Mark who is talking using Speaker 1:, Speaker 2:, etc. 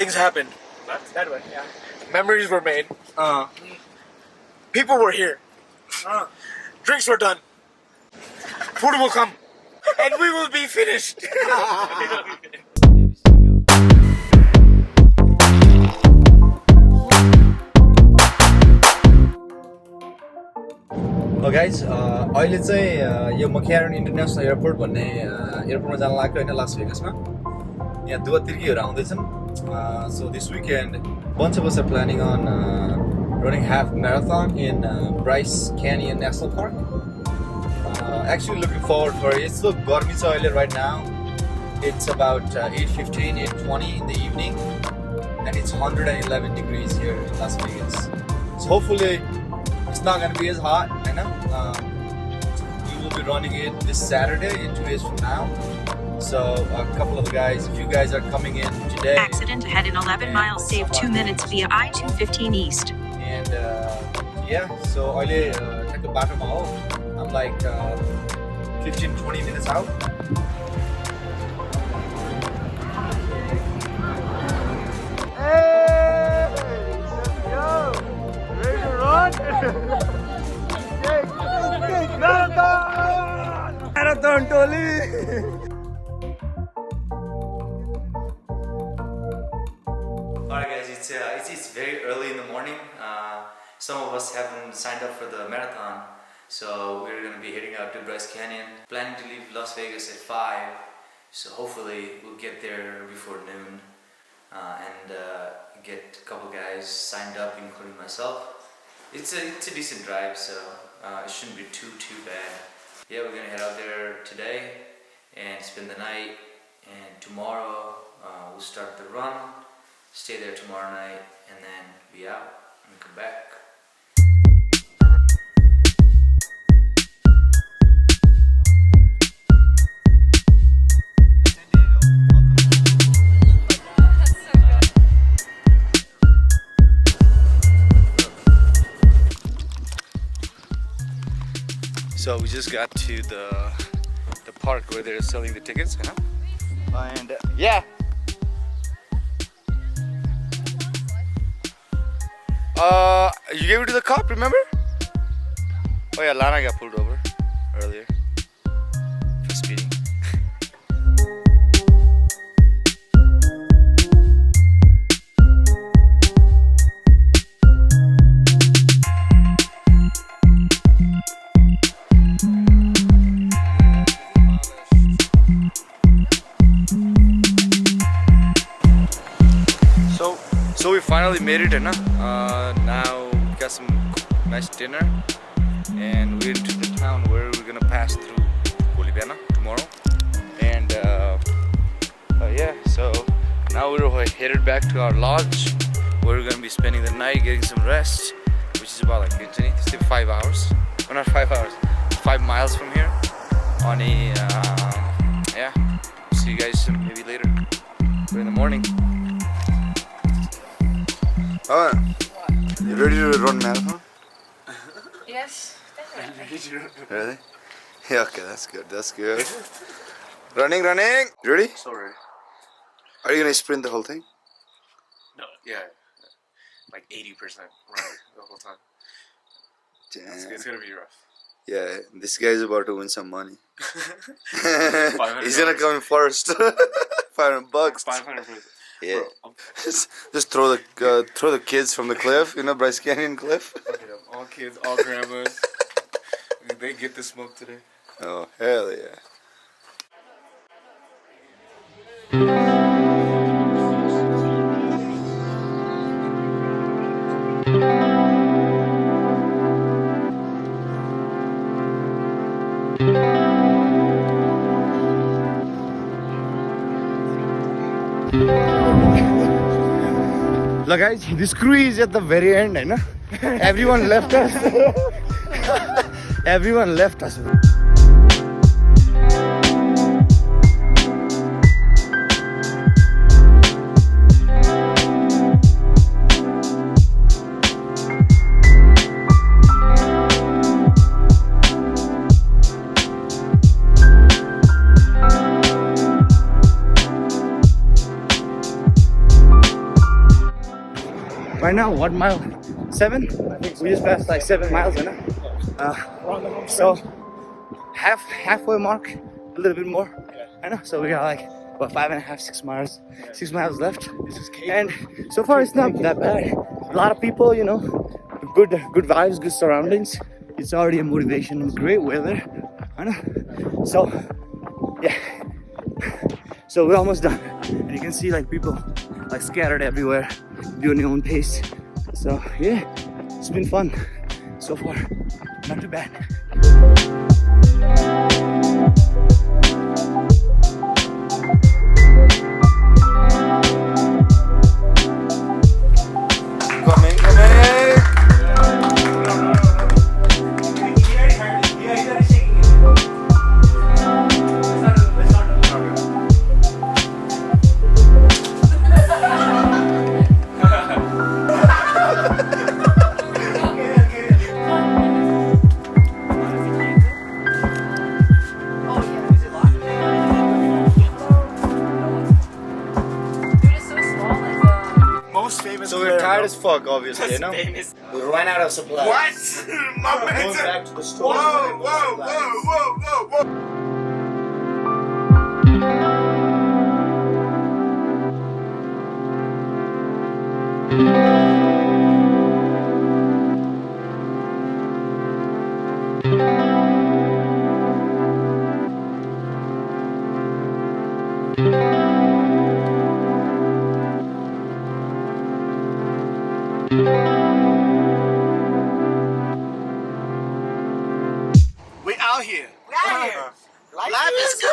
Speaker 1: things happened.
Speaker 2: That way, yeah.
Speaker 1: Memories were made. People were here. Drinks were done. Food will come. And we will be finished.
Speaker 3: Well guys, अहिले चाहिँ यो McCarran International Airport भन्ने एयरपोर्टमा जान लाग्यो हैन लास भेगासमा। यहाँ दुवा तिर्कीहरु आउँदैछन्। So this weekend, bunch of us are planning on running half marathon in Bryce Canyon National Park. Actually looking forward for it. It's so गर्मी छ अहिले right now. It's about 8:15, 8:20 in the evening, and it's 111 degrees here in Las Vegas. So hopefully it's not going to be as hot, you know. We will be running it this Saturday in 2 days from now. So a couple of guys, if you guys are coming in today.
Speaker 4: Accident ahead in 11 miles, save 2 minutes via I-215 East.
Speaker 3: And yeah, so अहिले ठ्याक्क बाटोमा हो. I'm like 15-20 minutes out.
Speaker 1: Marathon Toli!
Speaker 3: Alright guys, it's very early in the morning. Some of us haven't signed up for the marathon, so we're going to be heading out to Bryce Canyon. Planning to leave Las Vegas at 5, so hopefully we'll get there before noon and get a couple guys signed up, including myself. It's a decent drive, so it shouldn't be too bad. Yeah, we're gonna head out there today and spend the night, and tomorrow we'll start the run, stay there tomorrow night, and then be out and come back.
Speaker 1: So we just got to the park where they're selling the tickets, you know? And yeah. You gave it to the cop, remember? Oh yeah, Lana got pulled over earlier for speeding. So we finally made it, now we got some nice dinner, and we're into the town where we're gonna pass through Boliviana tomorrow. And yeah, so now we're headed back to our lodge where we're gonna be spending the night, getting some rest, which is about like 5 hours. Well, not 5 hours, 5 miles from here. On a yeah, see you guys maybe later or in the morning.
Speaker 5: You ready to run marathon?
Speaker 6: Yes, definitely.
Speaker 5: Really? Yeah, okay, that's good. Running! You ready?
Speaker 1: So ready.
Speaker 5: Are you gonna sprint the whole thing?
Speaker 1: No, yeah, like 80% run the whole time.
Speaker 5: Damn.
Speaker 1: It's gonna be rough.
Speaker 5: Yeah, this guy is about to win some money.
Speaker 1: $500.
Speaker 5: He's gonna come in first. $500.
Speaker 1: 500 for
Speaker 5: Yeah.
Speaker 1: Bro,
Speaker 5: Just throw the kids from the cliff, Bryce Canyon cliff.
Speaker 1: all kids, all grandmas, they get the smoke today.
Speaker 5: Oh, hell yeah.
Speaker 1: Look guys, this crew is at the very end, you know? Everyone left us. Everyone left us.
Speaker 3: Right now, what mile? 7? We just passed like 7 miles, you know? So halfway mark, a little bit more. I know. So we got like about 5.5, 6 miles, 6 miles left. And so far it's not that bad. A lot of people, you know, good vibes, good surroundings. It's already a motivation. Great weather. I know. So yeah. So we're almost done. And you can see like people like scattered everywhere, doing their own pace. So yeah, it's been fun so far. Not too bad.
Speaker 5: Coming.
Speaker 3: So we're tired as fuck, obviously, you know? We ran out of supplies.
Speaker 5: What? My
Speaker 3: Going
Speaker 5: man said,
Speaker 3: back to the store.
Speaker 5: whoa.
Speaker 3: We out here.
Speaker 5: Life is good.